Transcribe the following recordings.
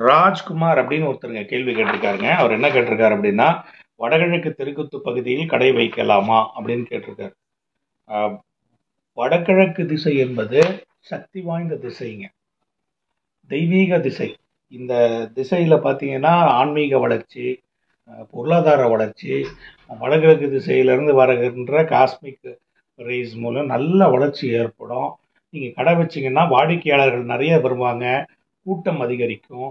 ராஜ்குமார் அப்படின்னு ஒருத்தருங்க கேள்வி கேட்டிருக்காருங்க. அவர் என்ன கேட்டிருக்காரு அப்படின்னா, வடகிழக்கு தெற்குத்து பகுதியில் கடை வைக்கலாமா அப்படின்னு கேட்டிருக்காரு. ஆஹ், வடகிழக்கு திசை என்பது சக்தி வாய்ந்த திசைங்க, தெய்வீக திசை. இந்த திசையில பார்த்தீங்கன்னா ஆன்மீக வளர்ச்சி, பொருளாதார வளர்ச்சி, வடகிழக்கு திசையிலிருந்து வருகின்ற காஸ்மிக் ரேஸ் மூலம் நல்ல வளர்ச்சி ஏற்படும். நீங்கள் கடை வச்சிங்கன்னா வாடிக்கையாளர்கள் நிறைய வருவாங்க, கூட்டம் அதிகரிக்கும்,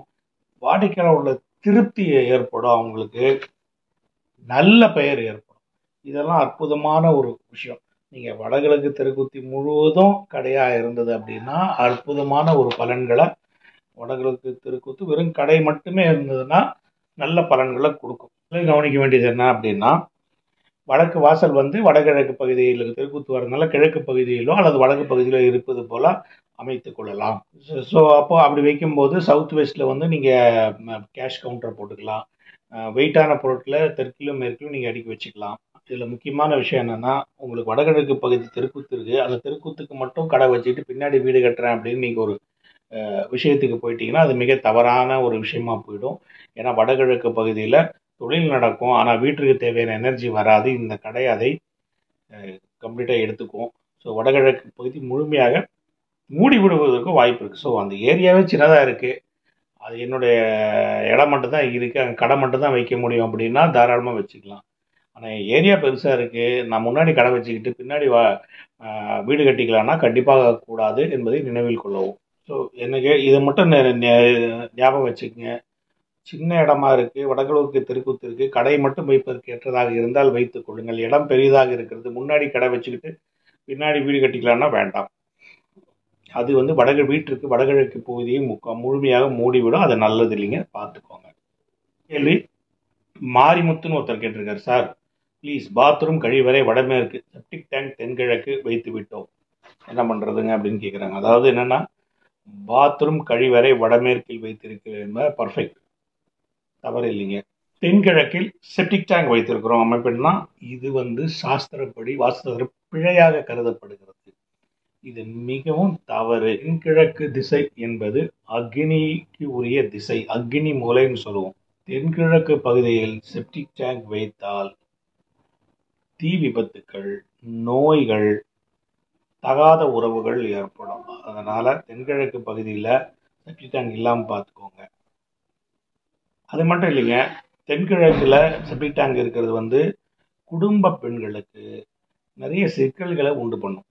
வாடிக்கையாளர் உள்ள திருப்தி ஏற்படும், அவங்களுக்கு நல்ல பெயர் ஏற்படும். இதெல்லாம் அற்புதமான ஒரு விஷயம். நீங்கள் வடகிழக்கு தெற்குத்தி முழுவதும் கடையாக இருந்தது அப்படின்னா அற்புதமான ஒரு பலன்களை, வடகிழக்கு தெற்குத்து வெறும் கடை மட்டுமே இருந்ததுன்னா நல்ல பலன்களை கொடுக்கும். கவனிக்க வேண்டியது என்ன அப்படின்னா, வடக்கு வாசல் வந்து வடகிழக்கு பகுதியில் தெற்குத்து வரதுனால கிழக்கு பகுதியிலோ அல்லது வடக்கு பகுதியிலோ இருப்பது போல அமைத்து கொள்ளலாம். ஸோ அப்போ அப்படி வைக்கும்போது சவுத் வெஸ்ட்டில் வந்து நீங்கள் கேஷ் கவுண்டர் போட்டுக்கலாம். வெயிட்டான பொருட்களை தெற்கிலும் மேற்கிலும் நீங்கள் அடுக்கி வச்சுக்கலாம். இதில் முக்கியமான விஷயம் என்னென்னா, உங்களுக்கு வடகிழக்கு பகுதி தெருக்கூத்து இருக்குது, அந்த தெருக்கூத்துக்கு மட்டும் கடை வச்சுட்டு பின்னாடி வீடு கட்டுறேன் அப்படின்னு நீங்கள் ஒரு விஷயத்துக்கு போயிட்டீங்கன்னா அது மிக தவறான ஒரு விஷயமா போயிடும். ஏன்னா வடகிழக்கு பகுதியில் தொழில் நடக்கும், ஆனால் வீட்டுக்கு தேவையான எனர்ஜி வராது. இந்த கடை அதை கம்ப்ளீட்டாக எடுத்துக்கும். ஸோ வடகிழக்கு பகுதி முழுமையாக மூடி விடுவதற்கு வாய்ப்பு இருக்குது. ஸோ அந்த ஏரியாவே சின்னதாக இருக்குது, அது என்னுடைய இடம் மட்டும்தான் இருக்குது, அங்கே கடை மட்டும்தான் வைக்க முடியும் அப்படின்னா தாராளமாக வச்சுக்கலாம். ஆனால் ஏரியா பெருசாக இருக்குது, நான் முன்னாடி கடை வச்சுக்கிட்டு பின்னாடி வீடு கட்டிக்கலான்னா கண்டிப்பாக கூடாது என்பதை நினைவில் கொள்ளவும். ஸோ எனக்கு இதை மட்டும் ஞாபகம் வச்சுக்கோங்க. சின்ன இடமா இருக்குது, வடகிழக்கு தெருக்கூத்து இருக்குது, கடை மட்டும் வைப்பதற்கு ஏற்றதாக இருந்தால் வைத்துக் கொள்ளுங்கள். இடம் பெரிதாக இருக்கிறது, முன்னாடி கடை வச்சுக்கிட்டு பின்னாடி வீடு கட்டிக்கலான்னா வேண்டாம். அது வந்து வீட்டிற்கு வடகிழக்கு பகுதியை முழுமையாக மூடிவிடும், அது நல்லது இல்லைங்க, பார்த்துக்கோங்க. கேள்வி மாரிமுத்துன்னு ஒருத்தர் கேட்டிருக்காரு. சார் ப்ளீஸ், பாத்ரூம் கழிவறை வடமேற்கு, செப்டிக் டேங்க் தென்கிழக்கு வைத்து விட்டோம், என்ன பண்ணுறதுங்க அப்படின்னு கேட்குறாங்க. அதாவது என்னென்னா, பாத்ரூம் கழிவறை வடமேற்கில் வைத்திருக்கிறேன் என்பது பர்ஃபெக்ட், தவறு இல்லைங்க. தென்கிழக்கில் செப்டிக் டேங்க் வைத்திருக்கிறோம் அமைப்புன்னா இது வந்து சாஸ்திரப்படி வாஸ்து பிழையாக கருதப்படுகிறது. இது மிகவும் தவறு. தென்கிழக்கு திசை என்பது அக்னிக்கு உரிய திசை, அக்னி மூலைன்னு சொல்லுவோம். தென்கிழக்கு பகுதியில் செப்டிக் டேங்க் வைத்தால் தீ விபத்துக்கள், நோய்கள், தகாத உறவுகள் ஏற்படும். அதனால தென்கிழக்கு பகுதியில் செப்டிக் டேங்க் இல்லாமல் பார்த்துக்கோங்க. அது மட்டும் இல்லைங்க, தென்கிழக்கில் செப்டிக் டேங்க் இருக்கிறது வந்து குடும்ப பெண்களுக்கு நிறைய சிக்கல்களை உண்டு பண்ணும்.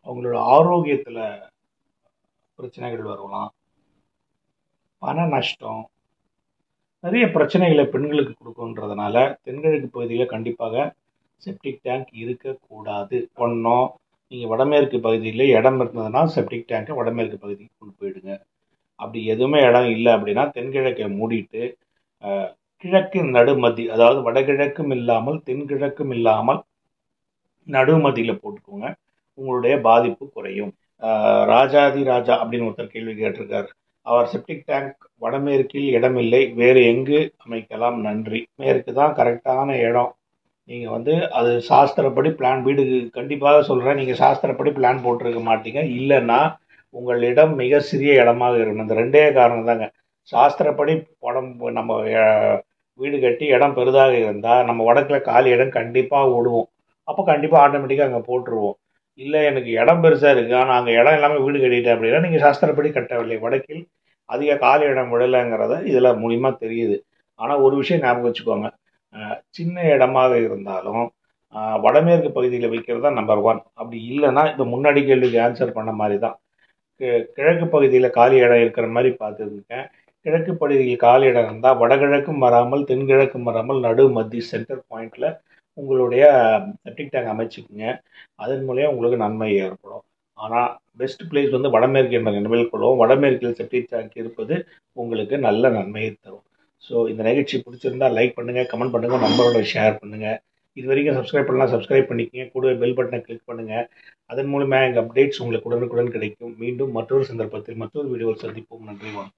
அவங்களோட ஆரோக்கியத்தில் பிரச்சனைகள் வரலாம், பண நஷ்டம், நிறைய பிரச்சனைகளை பெண்களுக்கு கொடுக்குன்றதுனால தென்கிழக்கு பகுதியில் கண்டிப்பாக செப்டிக் டேங்க் இருக்கக்கூடாது. ஒன்றும் நீங்கள் வடமேற்கு பகுதியில் இடம் இருந்ததுன்னா செப்டிக் டேங்கை வடமேற்கு பகுதிக்கு கொண்டு போயிடுங்க. அப்படி எதுவுமே இடம் இல்லை அப்படின்னா தென்கிழக்கை மூடிட்டு கிழக்கு நடுமதி, அதாவது வடகிழக்கும் இல்லாமல் தென்கிழக்கும் இல்லாமல் நடுமதியில் போட்டுக்கோங்க, உங்களுடைய பாதிப்பு குறையும். ராஜாதி ராஜா அப்படின்னு ஒருத்தர் கேள்வி கேட்டிருக்காரு. அவர் செப்டிக் டேங்க் வடமேற்கில் இடமில்லை, வேறு எங்கு அமைக்கலாம், நன்றி. மேற்கு தான் கரெக்டான இடம். நீங்கள் வந்து அது சாஸ்திரப்படி பிளான், வீடு கண்டிப்பாக சொல்கிறேன், நீங்கள் சாஸ்திரப்படி பிளான் போட்டிருக்க மாட்டீங்க. இல்லைன்னா உங்களிடம் மிக சிறிய இடமாக இருக்கணும். இந்த ரெண்டே காரணம் தாங்க. சாஸ்திரப்படி நம்ம வீடு கட்டி இடம் பெரிதாக இருந்தால் நம்ம வடக்கில் காலி இடம் கண்டிப்பாக விடுவோம், அப்போ கண்டிப்பாக ஆட்டோமேட்டிக்காக அங்கே போட்டுருவோம். இல்லை எனக்கு இடம் பெருசாக இருக்குது ஆனால் அங்கே இடம் இல்லாமல் வீடு கட்டிட்டேன் அப்படின்னா நீங்கள் சாஸ்திரப்படி கட்டவில்லை, வடக்கில் அதிக காலி இடம் விடலைங்கிறத இதில் மூலியமாக தெரியுது. ஆனால் ஒரு விஷயம் ஞாபகம் வச்சுக்கோங்க, சின்ன இடமாக இருந்தாலும் வடமேற்கு பகுதியில் வைக்கிறது தான் நம்பர் 1. அப்படி இல்லைன்னா இப்போ முன்னாடி கேள்விக்கு ஆன்சர் பண்ண மாதிரி தான், கிழக்கு பகுதியில் காலி இடம் இருக்கிற மாதிரி பார்த்துருக்கேன். கிழக்கு பகுதியில் காலி இடம் இருந்தால் வடகிழக்கும் வராமல் தென்கிழக்கும் வராமல் நடு மத்திய சென்டர் பாயிண்டில் உங்களுடைய செப்டிக் டேங்க் அமைச்சுக்குங்க. அதன் மூலியம் உங்களுக்கு நன்மை ஏற்படும். ஆனால் பெஸ்ட் பிளேஸ் வந்து வடமேற்கு என்பதை நினைவில் கொள்வோம். வடமேற்கில் செப்டிக் டேங்க் இருப்பது உங்களுக்கு நல்ல நன்மையை தரும். ஸோ இந்த நிகழ்ச்சி பிடிச்சிருந்தால் லைக் பண்ணுங்கள், கமெண்ட் பண்ணுங்கள், நண்பரோட ஷேர் பண்ணுங்கள். இது வரைக்கும் சப்ஸ்கிரைப் பண்ணலாம், சப்ஸ்கிரைப் பண்ணிக்கங்க, கூட பெல் பட்டனை கிளிக் பண்ணுங்கள். அதன் மூலமாக எங்கள் அப்டேட்ஸ் உங்களுக்கு உடனுக்குடன் கிடைக்கும். மீண்டும் மற்றொரு சந்தர்ப்பத்தில் மற்றொரு வீடியோவில் சந்திப்போம். நன்றி, வணக்கம்.